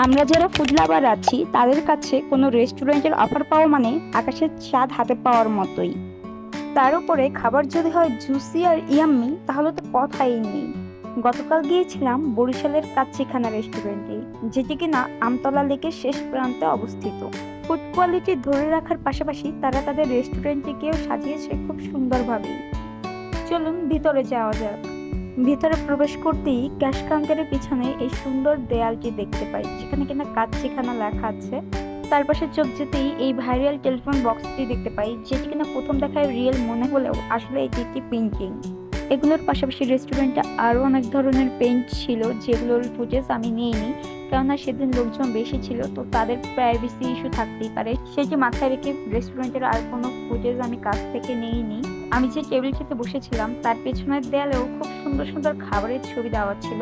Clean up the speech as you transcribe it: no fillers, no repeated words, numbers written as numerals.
আমরা যারা food lover আছি তাদের কাছে কোনো রেস্টুরেন্টের অফার পাওয়া মানে আকাশের চাঁদ হাতে পাওয়ার মতোই। তার উপরে খাবার যদি হয় জুসি আর ইয়াম্মি তাহলে তো কথাই নেই। গতকাল গিয়েছিলাম বরিশালের কাচ্চিখানা রেস্টুরেন্টে, যেটি কিনা আমতলা লেকের শেষ প্রান্তে অবস্থিত। ফুড কোয়ালিটি ধরে রাখার পাশাপাশি তারা তাদের রেস্টুরেন্টটিকেও সাজিয়েছে খুব সুন্দরভাবে। চলুন ভিতরে যাওয়া যাক। ভিতরে প্রবেশ করতেই ক্যাশ কাউন্টারের পিছনে এই সুন্দর দেয়ালটি দেখতে পাই, যেখানে কিনা কাচ্চিখানা লেখা আছে। তার পাশে চোখ যেতেই এই ভাইরাল টেলিফোন বক্সটি দেখতে পাই, যেটি কিনা প্রথম দেখায় রিয়েল মনে হলেও আসলে এটি একটি পেইন্টিং। এগুলোর পাশাপাশি রেস্টুরেন্টে আরো অনেক ধরনের পেইন্ট ছিল, যেগুলোর ফুটেজ আমি নিইনি, কেননা সেদিন লোকজন বেশি ছিল, তো তাদের প্রাইভেসি ইস্যু থাকতেই পারে, সেটি মাথায় রেখে রেস্টুরেন্টের আর কোনো ফুটেজ আমি কাছ থেকে নিইনি। আমি যে টেবিলটিতে বসেছিলাম তার পেছনের দেয়ালেও খুব সুন্দর সুন্দর খাবারের ছবি দেওয়া ছিল।